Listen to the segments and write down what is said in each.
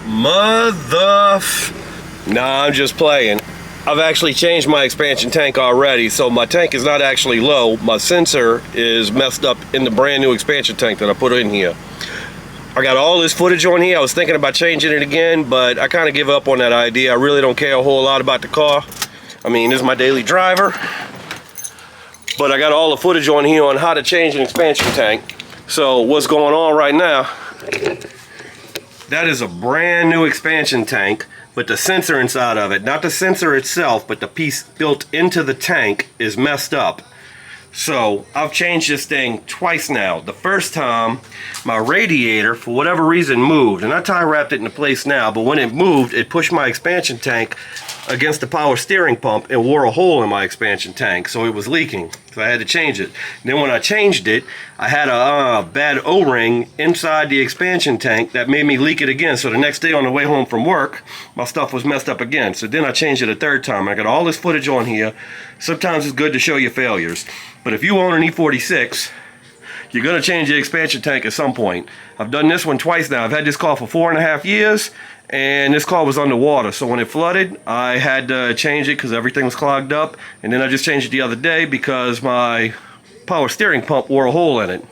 Nah, I'm just playing. I've actually changed my expansion tank already, so my tank is not actually low. My sensor is messed up in the brand new expansion tank that I put in here. I got all this footage on here. I was thinking about changing it again, but I kind of give up on that idea. I really don't care a whole lot about the car. I mean, this is my daily driver. But I got all the footage on here on how to change an expansion tank. So what's going on right now, that is a brand new expansion tank, but the sensor inside of it, not the sensor itself, but the piece built into the tank is messed up. So I've changed this thing twice now. The first time, my radiator, for whatever reason, moved, and I tie wrapped it into place now, but when it moved, it pushed my expansion tank against the power steering pump and wore a hole in my expansion tank, so it was leaking. So I had to change it. Then when I changed it, I had a bad O-ring inside the expansion tank that made me leak it again. So the next day on the way home from work, my stuff was messed up again. So then I changed it a third time. I got all this footage on here. Sometimes it's good to show your failures. But if you own an E46, you're going to change the expansion tank at some point. I've done this one twice now. I've had this car for 4.5 years, and this car was underwater. So when it flooded, I had to change it because everything was clogged up. And then I just changed it the other day because my power steering pump wore a hole in it.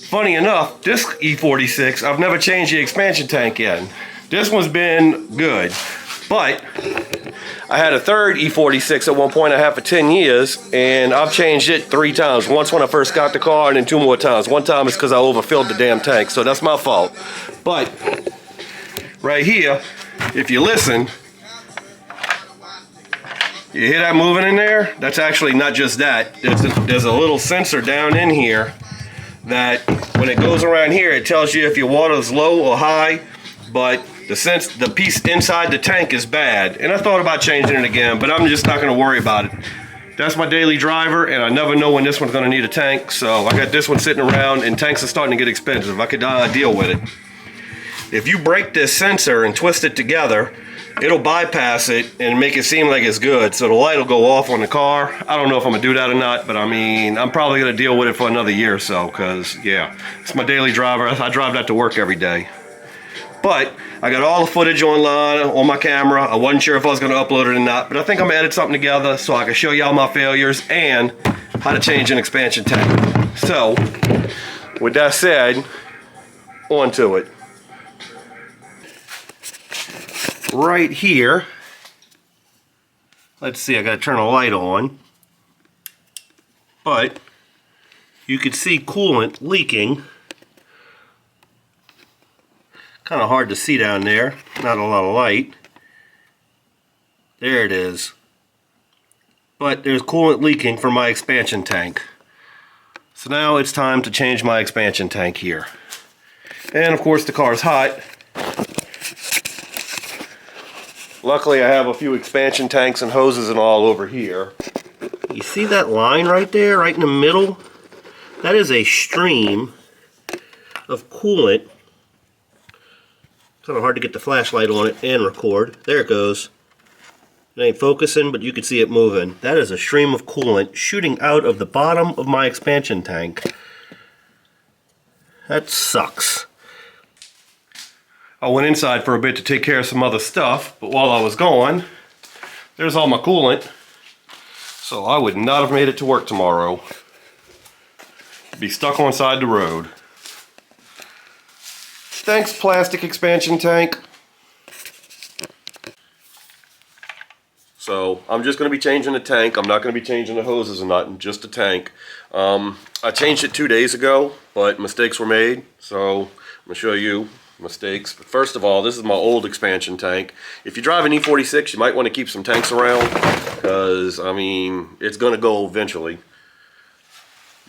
Funny enough, this E46, I've never changed the expansion tank yet. This one's been good, but I had a third E46 at one point I had for 10 years, and I've changed it 3 times. Once when I first got the car, and then 2 more times. One time is because I overfilled the damn tank, so that's my fault. But right here, if you listen, you hear that moving in there? That's actually not just that. There's a little sensor down in here that when it goes around here, it tells you if your water is low or high, but the piece inside the tank is bad. And I thought about changing it again, but I'm just not going to worry about it. That's my daily driver, and I never know when this one's going to need a tank, so I got this one sitting around, and tanks are starting to get expensive. I could deal with it. If you break this sensor and twist it together, it'll bypass it and make it seem like it's good, so the light will go off on the car. I don't know if I'm going to do that or not, but I mean, I'm probably going to deal with it for another year or so, because, yeah, it's my daily driver. I drive that to work every day. But I got all the footage online on my camera. I wasn't sure if I was going to upload it or not, but I think I'm going to edit something together so I can show you all my failures and how to change an expansion tank. So, with that said, on to it. Right here, let's see, I got to turn a light on, but you can see coolant leaking. Kind of hard to see down there, not a lot of light. There it is. But there's coolant leaking from my expansion tank. So now it's time to change my expansion tank here. And of course the car's hot. Luckily I have a few expansion tanks and hoses and all over here. You see that line right there, right in the middle? That is a stream of coolant. Kind of hard to get the flashlight on it and record. There it goes. It ain't focusing, but you can see it moving. That is a stream of coolant shooting out of the bottom of my expansion tank. That sucks. I went inside for a bit to take care of some other stuff, but while I was gone, there's all my coolant. So I would not have made it to work tomorrow. Be stuck on side the road. Thanks, plastic expansion tank. So I'm just going to be changing the tank. I'm not going to be changing the hoses or nothing, just the tank. I changed it 2 days ago, but mistakes were made. So I'm going to show you mistakes. But first of all, this is my old expansion tank. If you drive an E46, you might want to keep some tanks around because, I mean, it's going to go eventually.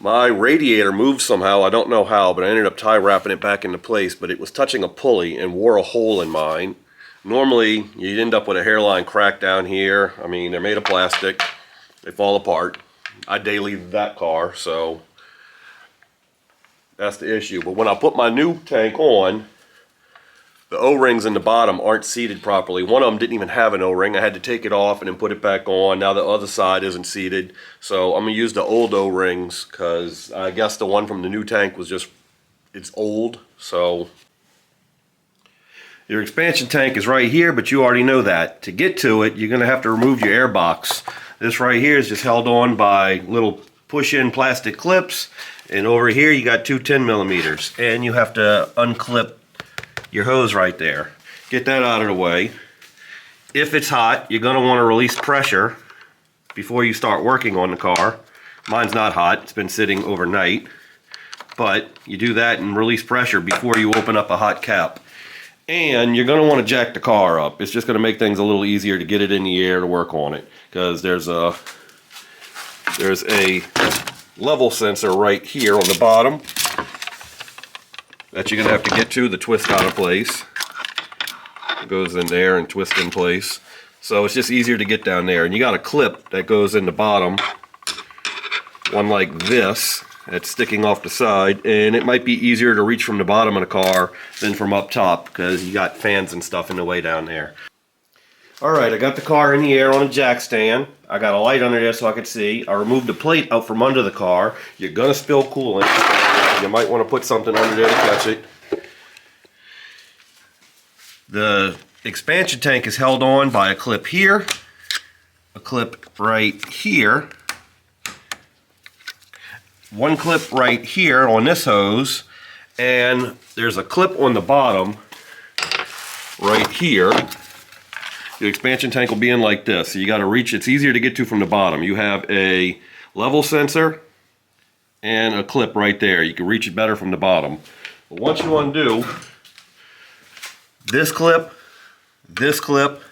My radiator moved somehow, I don't know how, but I ended up tie wrapping it back into place, but it was touching a pulley and wore a hole in mine. Normally, you'd end up with a hairline crack down here. I mean, they're made of plastic. They fall apart. I daily that car, so that's the issue. But when I put my new tank on, the O-rings in the bottom aren't seated properly. One of them didn't even have an O-ring. I had to take it off and then put it back on. Now the other side isn't seated. So I'm going to use the old O-rings because I guess the one from the new tank was just, it's old. So Your expansion tank is right here, but you already know that. To get to it, you're going to have to remove your air box. This right here is just held on by little push-in plastic clips, and over here you got two 10 millimeters, and you have to unclip your hose right there. Get that out of the way. If it's hot, you're going to want to release pressure before you start working on the car. Mine's not hot, it's been sitting overnight, but you do that and release pressure before you open up a hot cap. And you're going to want to jack the car up. It's just going to make things a little easier to get it in the air to work on it, because there's a level sensor right here on the bottom that you're going to have to get to twist out of place. It goes in there and twists in place. So it's just easier to get down there. And you got a clip that goes in the bottom, one like this, that's sticking off the side, and it might be easier to reach from the bottom of the car than from up top, because you got fans and stuff in the way down there. Alright, I got the car in the air on a jack stand. I got a light under there so I could see. I removed the plate out from under the car. You're going to spill coolant. You might want to put something under there to catch it. The expansion tank is held on by a clip here, a clip right here, one clip right here on this hose, and there's a clip on the bottom right here. The expansion tank will be in like this, so you got to reach. It's easier to get to from the bottom. You have a level sensor and a clip right there. You can reach it better from the bottom. But once you undo this clip, this clip,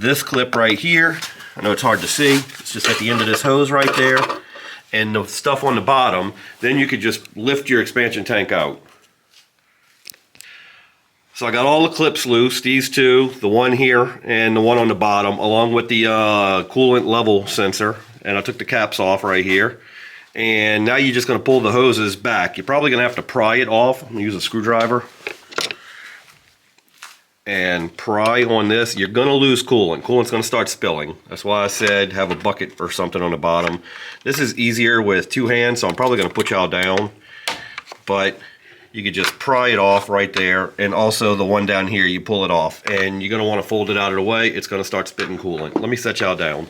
this clip right here, I know it's hard to see, it's just at the end of this hose right there, and the stuff on the bottom, then you could just lift your expansion tank out. So I got all the clips loose, these two, the one here and the one on the bottom, along with the coolant level sensor, and I took the caps off right here. And now you're just going to pull the hoses back. You're probably going to have to pry it off. I'm going to use a screwdriver and pry on this. You're going to lose coolant. Coolant's going to start spilling. That's why I said have a bucket or something on the bottom. This is easier with two hands, so I'm probably going to put y'all down. But you could just pry it off right there, and also the one down here, you pull it off. And you're going to want to fold it out of the way. It's going to start spitting coolant. Let me set y'all down.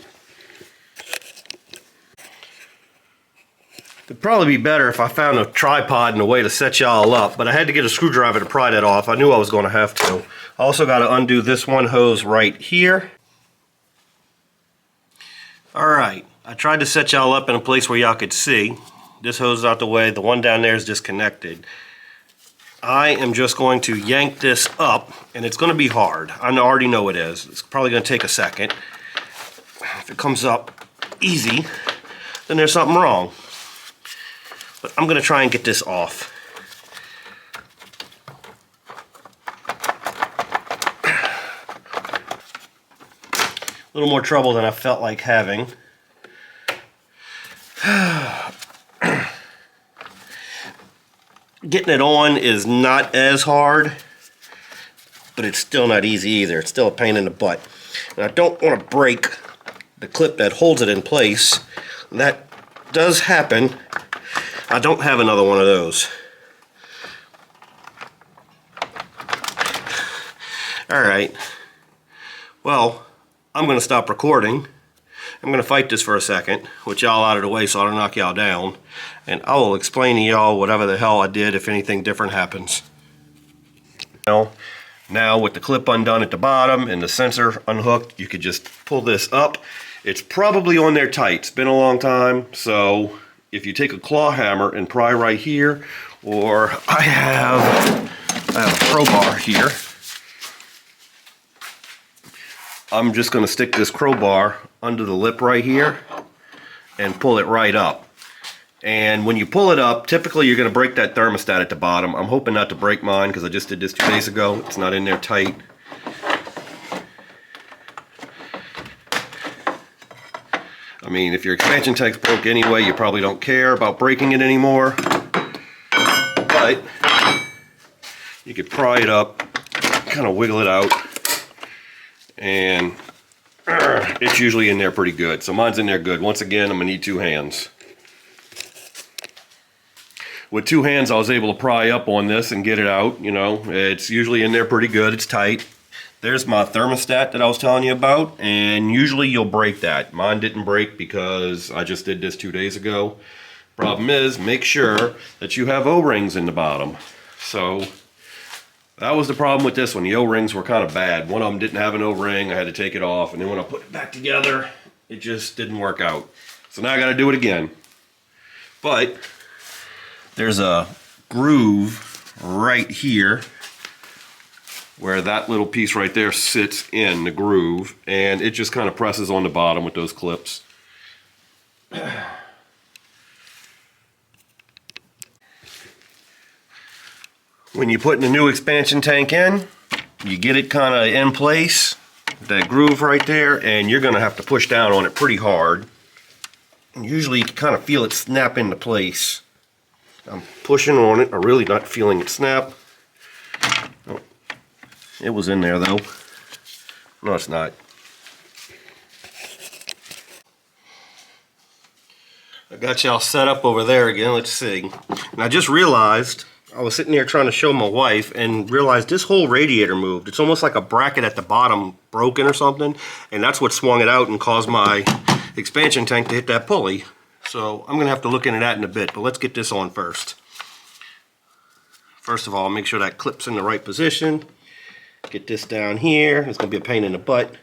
It'd probably be better if I found a tripod and a way to set y'all up, but I had to get a screwdriver to pry that off. I knew I was going to have to. I also got to undo this one hose right here. Alright, I tried to set y'all up in a place where y'all could see. This hose is out the way, the one down there is disconnected. I am just going to yank this up, and it's going to be hard. I already know it is. It's probably going to take a second. If it comes up easy, then there's something wrong. But I'm going to try and get this off. A little more trouble than I felt like having. Getting it on is not as hard, but it's still not easy either. It's still a pain in the butt. And I don't want to break the clip that holds it in place. That does happen. I don't have another one of those. Alright. Well, I'm going to stop recording. I'm going to fight this for a second, with y'all out of the way so I don't knock y'all down. And I will explain to y'all whatever the hell I did if anything different happens. Now with the clip undone at the bottom and the sensor unhooked, you could just pull this up. It's probably on there tight. It's been a long time, so if you take a claw hammer and pry right here, or I have a crowbar here. I'm just going to stick this crowbar under the lip right here and pull it right up. And when you pull it up, typically you're going to break that thermostat at the bottom. I'm hoping not to break mine because I just did this 2 days ago. It's not in there tight. I mean, if your expansion tank's broke anyway, you probably don't care about breaking it anymore. But you could pry it up, kind of wiggle it out, and it's usually in there pretty good. So mine's in there good. Once again, I'm going to need 2 hands. with two hands I was able to pry up on this and get it out. You know, it's usually in there pretty good. It's tight. There's my thermostat that I was telling you about, and usually you'll break that. Mine didn't break because I just did this 2 days ago. Problem is, make sure that you have O-rings in the bottom. So that was the problem with this one. The O-rings were kind of bad. One of them didn't have an O-ring. I had to take it off, and then when I put it back together, it just didn't work out. So now I got to do it again. But there's a groove right here where that little piece right there sits in the groove, and it just kind of presses on the bottom with those clips. When you put the new expansion tank in, you get it kind of in place, that groove right there, and you're going to have to push down on it pretty hard. And usually you can kind of feel it snap into place. I'm pushing on it, I'm really not feeling it snap. Oh, it was in there though. No, it's not. I got y'all set up over there again. Let's see. And I just realized, I was sitting here trying to show my wife and realized this whole radiator moved. It's almost like a bracket at the bottom broken or something, and that's what swung it out and caused my expansion tank to hit that pulley. So I'm gonna have to look into that in a bit, but let's get this on first. First of all, make sure that clip's in the right position. Get this down here. It's gonna be a pain in the butt.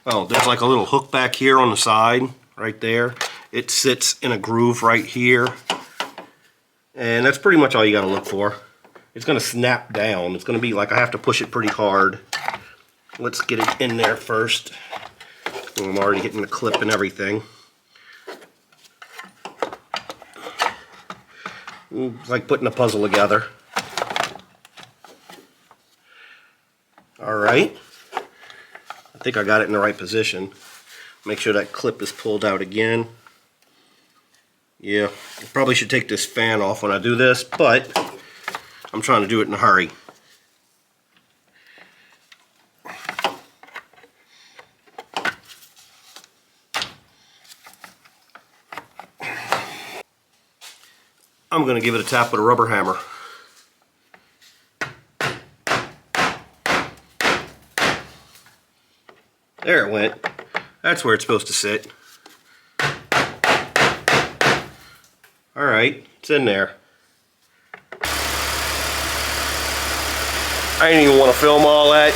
Oh, there's like a little hook back here on the side, right there. It sits in a groove right here. And that's pretty much all you gotta look for. It's gonna snap down. It's gonna be like I have to push it pretty hard. Let's get it in there first. I'm already getting the clip and everything. It's like putting a puzzle together. Alright. I think I got it in the right position. Make sure that clip is pulled out again. Yeah, I probably should take this fan off when I do this, but I'm trying to do it in a hurry. I'm going to give it a tap with a rubber hammer. There it went. That's where it's supposed to sit. Alright, it's in there. I didn't even want to film all that.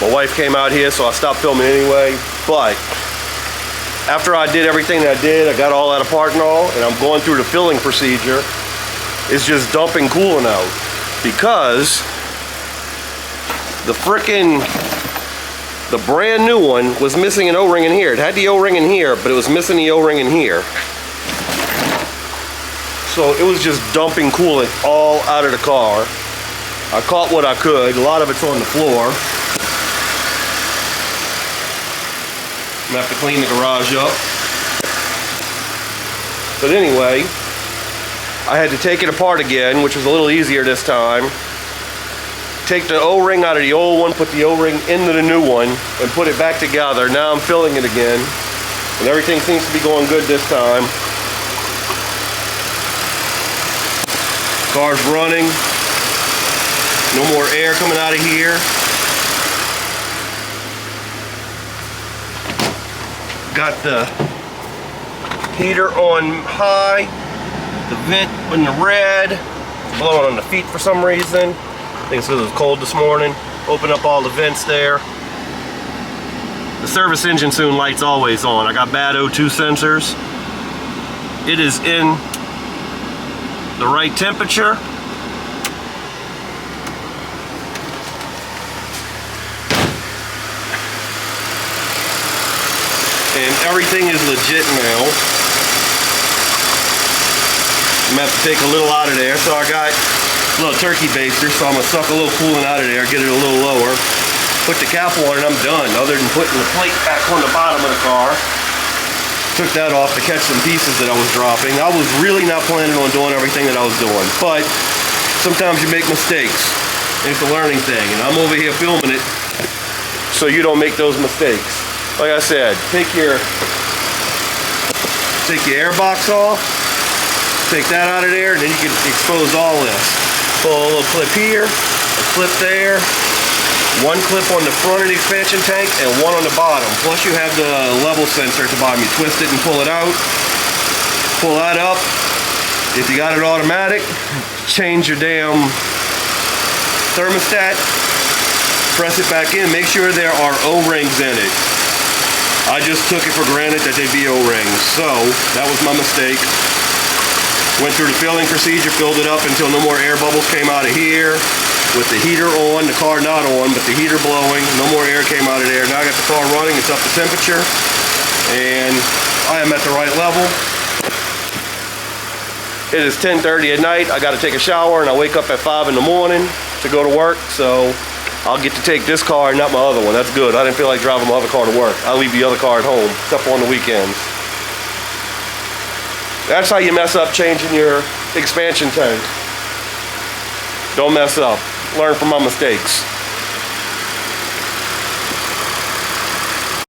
My wife came out here, so I stopped filming anyway. But after I did everything that I did, I got all that apart and all, and I'm going through the filling procedure. It's just dumping coolant out because the brand new one was missing an O-ring in here. It had the O-ring in here, but it was missing the O-ring in here. So it was just dumping coolant all out of the car. I caught what I could. A lot of it's on the floor. I'm gonna have to clean the garage up. But anyway, I had to take it apart again, which was a little easier this time. Take the O-ring out of the old one, put the O-ring into the new one, and put it back together. Now I'm filling it again, and everything seems to be going good this time. Car's running. No more air coming out of here. Got the heater on high. The vent in the red. It's blowing on the feet for some reason. I think it's because it was cold this morning. Open up all the vents there. The service engine soon light's always on. I got bad O2 sensors. It is in the right temperature. And everything is legit now. I'm gonna have to take a little out of there. So I got a little turkey baster, so I'm gonna suck a little coolant out of there, get it a little lower. Put the cap on and I'm done, other than putting the plate back on the bottom of the car. Took that off to catch some pieces that I was dropping. I was really not planning on doing everything that I was doing, but sometimes you make mistakes. It's a learning thing, and I'm over here filming it so you don't make those mistakes. Like I said, take your air box off. Take that out of there, and then you can expose all this. Pull a little clip here, a clip there, one clip on the front of the expansion tank, and one on the bottom. Plus you have the level sensor at the bottom. You twist it and pull it out. Pull that up. If you got it automatic, change your damn thermostat. Press it back in. Make sure there are O-rings in it. I just took it for granted that they'd be O-rings, so that was my mistake. Went through the filling procedure, filled it up until no more air bubbles came out of here. With the heater on, the car not on, but the heater blowing, no more air came out of there. Now I got the car running, it's up to temperature, and I am at the right level. It is 10:30 at night. I got to take a shower, and I wake up at 5 in the morning to go to work, so I'll get to take this car and not my other one. That's good. I didn't feel like driving my other car to work. I leave the other car at home, except on the weekends. That's how you mess up changing your expansion tank. Don't mess up. Learn from my mistakes.